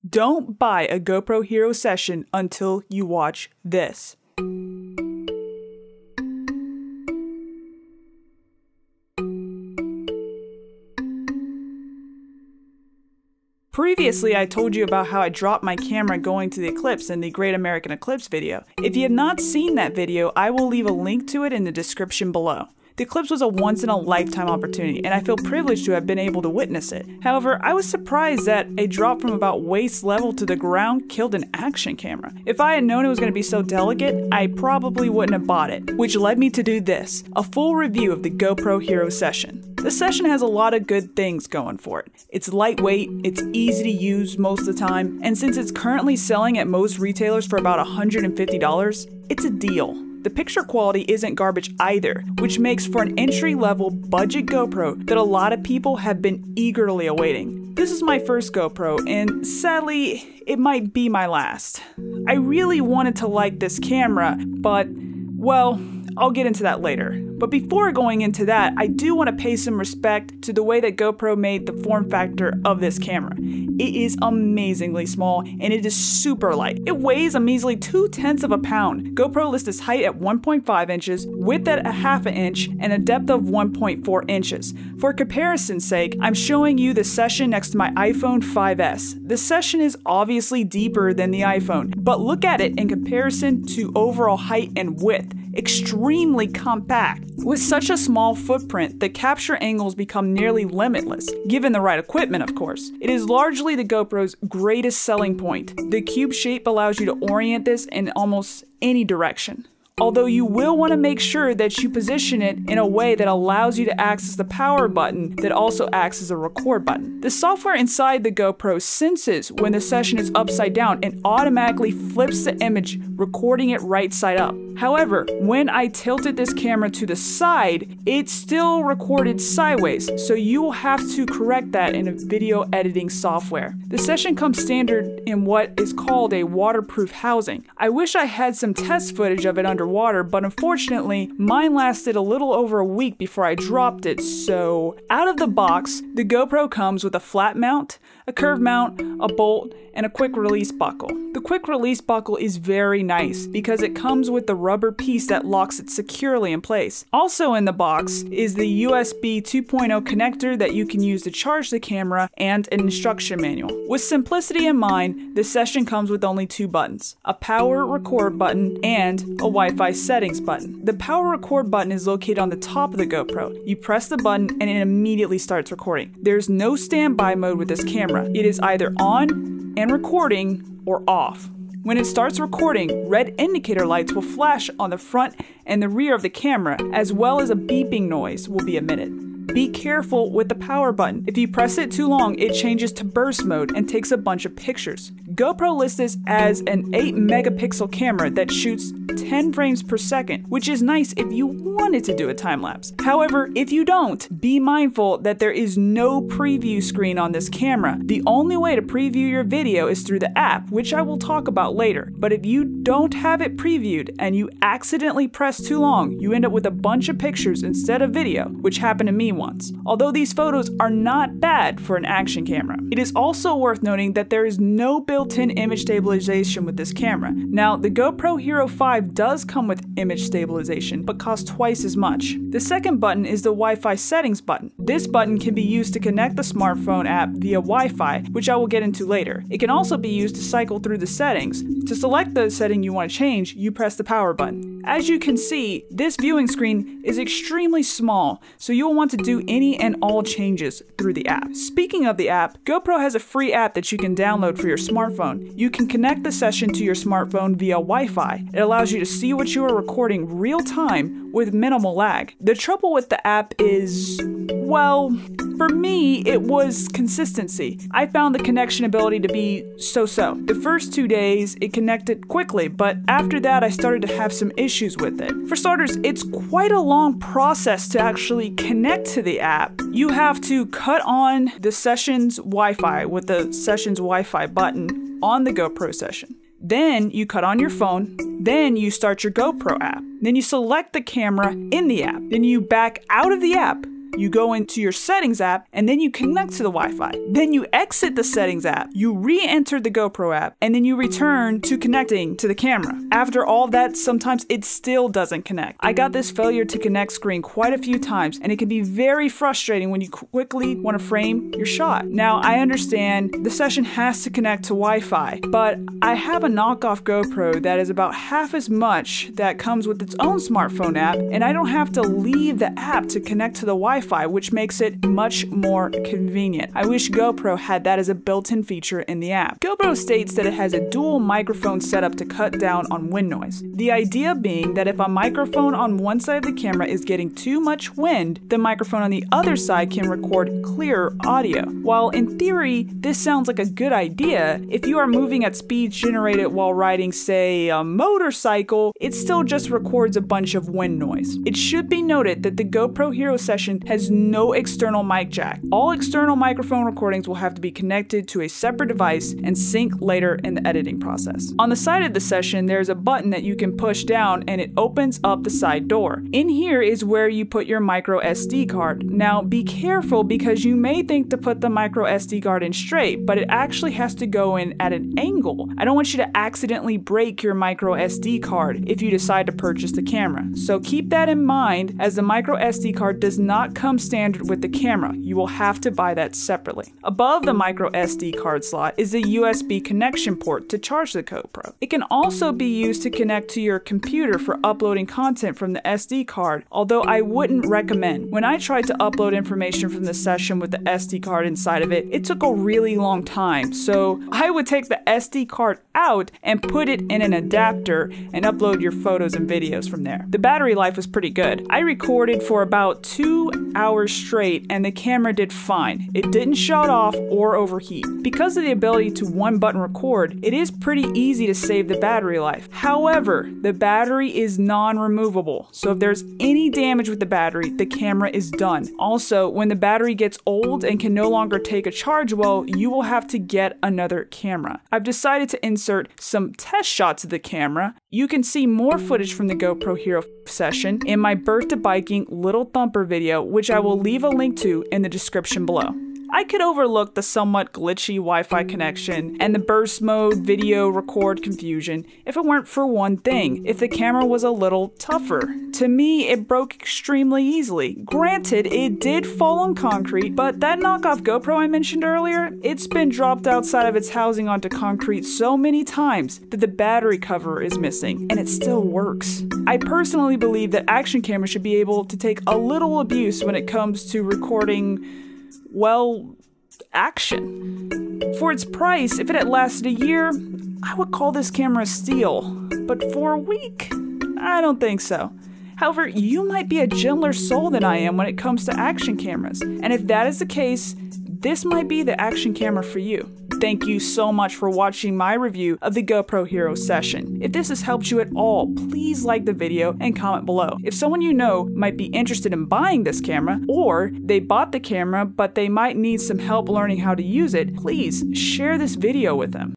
Don't buy a GoPro Hero Session until you watch this. Previously, I told you about how I dropped my camera going to the Eclipse in the Great American Eclipse video. If you have not seen that video, I will leave a link to it in the description below. The Eclipse was a once-in-a-lifetime opportunity, and I feel privileged to have been able to witness it. However, I was surprised that a drop from about waist level to the ground killed an action camera. If I had known it was going to be so delicate, I probably wouldn't have bought it, which led me to do this, a full review of the GoPro Hero Session. The Session has a lot of good things going for it. It's lightweight, it's easy to use most of the time, and since it's currently selling at most retailers for about $150, it's a deal. The picture quality isn't garbage either, which makes for an entry-level budget GoPro that a lot of people have been eagerly awaiting. This is my first GoPro, and sadly, it might be my last. I really wanted to like this camera, but, well, I'll get into that later. But before going into that, I do want to pay some respect to the way that GoPro made the form factor of this camera. It is amazingly small, and it is super light. It weighs a measly 0.2 of a pound. GoPro lists its height at 1.5 inches, width at 0.5 inch, and a depth of 1.4 inches. For comparison's sake, I'm showing you the Session next to my iPhone 5S. The Session is obviously deeper than the iPhone, but look at it in comparison to overall height and width. Extremely compact. With such a small footprint, the capture angles become nearly limitless, given the right equipment, of course. It is largely the GoPro's greatest selling point. The cube shape allows you to orient this in almost any direction. Although you will want to make sure that you position it in a way that allows you to access the power button that also acts as a record button. The software inside the GoPro senses when the Session is upside down and automatically flips the image, recording it right side up. However, when I tilted this camera to the side, it still recorded sideways, so you will have to correct that in a video editing software. The Session comes standard in what is called a waterproof housing. I wish I had some test footage of it underwater, but unfortunately, mine lasted a little over a week before I dropped it, so out of the box, the GoPro comes with a flat mount, a curved mount, a bolt, and a quick release buckle. The quick release buckle is very nice because it comes with the rubber piece that locks it securely in place. Also in the box is the USB 2.0 connector that you can use to charge the camera and an instruction manual. With simplicity in mind, the Session comes with only 2 buttons, a power record button and a Wi-Fi settings button. The power record button is located on the top of the GoPro. You press the button and it immediately starts recording. There's no standby mode with this camera. It is either on and recording or off. When it starts recording, red indicator lights will flash on the front and the rear of the camera, as well as a beeping noise will be emitted. Be careful with the power button. If you press it too long, it changes to burst mode and takes a bunch of pictures. GoPro lists this as an 8 megapixel camera that shoots 10 frames per second, which is nice if you wanted to do a time lapse. However, if you don't, be mindful that there is no preview screen on this camera. The only way to preview your video is through the app, which I will talk about later. But if you don't have it previewed and you accidentally press too long, you end up with a bunch of pictures instead of video, which happened to me once. Although these photos are not bad for an action camera. It is also worth noting that there is no built-in image stabilization with this camera. Now, the GoPro Hero 5 does come with image stabilization, but costs twice as much. The second button is the Wi-Fi settings button. This button can be used to connect the smartphone app via Wi-Fi, which I will get into later. It can also be used to cycle through the settings. To select the setting you want to change, you press the power button. As you can see, this viewing screen is extremely small, so you will want to do any and all changes through the app. Speaking of the app, GoPro has a free app that you can download for your smartphone. You can connect the Session to your smartphone via Wi-Fi. It allows you to see what you are recording real time with minimal lag. The trouble with the app is, well, for me, it was consistency. I found the connection ability to be so-so. The first 2 days, it connected quickly, but after that, I started to have some issues with it. For starters, it's quite a long process to actually connect to the app. You have to cut on the Session's Wi-Fi with the Session's Wi-Fi button on the GoPro Session. Then you cut on your phone, then you start your GoPro app. Then you select the camera in the app. Then you back out of the app, You go into your settings app and then you connect to the Wi-Fi. Then you exit the settings app, you re-enter the GoPro app, and then you return to connecting to the camera. After all that, sometimes it still doesn't connect. I got this failure to connect screen quite a few times, and it can be very frustrating when you quickly want to frame your shot. Now, I understand the session has to connect to Wi-Fi, but I have a knockoff GoPro that is about half as much that comes with its own smartphone app, and I don't have to leave the app to connect to the Wi-Fi, which makes it much more convenient. I wish GoPro had that as a built-in feature in the app. GoPro states that it has a dual microphone setup to cut down on wind noise. The idea being that if a microphone on one side of the camera is getting too much wind, the microphone on the other side can record clearer audio. While in theory, this sounds like a good idea, if you are moving at speeds generated while riding, say, a motorcycle, it still just records a bunch of wind noise. It should be noted that the GoPro Hero Session has no external mic jack. All external microphone recordings will have to be connected to a separate device and sync later in the editing process. On the side of the session, there's a button that you can push down and it opens up the side door. In here is where you put your micro SD card. Now be careful because you may think to put the micro SD card in straight, but it actually has to go in at an angle. I don't want you to accidentally break your micro SD card if you decide to purchase the camera. So keep that in mind, as the micro SD card does not come standard with the camera. You will have to buy that separately. Above the micro SD card slot is a USB connection port to charge the GoPro. It can also be used to connect to your computer for uploading content from the SD card, although I wouldn't recommend. When I tried to upload information from the session with the SD card inside of it, it took a really long time, so I would take the SD card out and put it in an adapter and upload your photos and videos from there. The battery life was pretty good. I recorded for about 2 hours straight and the camera did fine. It didn't shut off or overheat. Because of the ability to one button record, it is pretty easy to save the battery life. However, the battery is non-removable, so if there's any damage with the battery, the camera is done. Also, when the battery gets old and can no longer take a charge well, you will have to get another camera. I've decided to insert some test shots of the camera. You can see more footage from the GoPro Hero Session in my Birth to Biking Little Thumper video, which I will leave a link to in the description below. I could overlook the somewhat glitchy Wi-Fi connection and the burst mode video record confusion if it weren't for one thing: if the camera was a little tougher. To me, it broke extremely easily. Granted, it did fall on concrete, but that knockoff GoPro I mentioned earlier, it's been dropped outside of its housing onto concrete so many times that the battery cover is missing, and it still works. I personally believe that action cameras should be able to take a little abuse when it comes to recording, well, action. For its price, if it had lasted a year, I would call this camera a steal. But for a week, I don't think so. However, you might be a gentler soul than I am when it comes to action cameras. And if that is the case, this might be the action camera for you. Thank you so much for watching my review of the GoPro Hero Session. If this has helped you at all, please like the video and comment below. If someone you know might be interested in buying this camera, or they bought the camera but they might need some help learning how to use it, please share this video with them.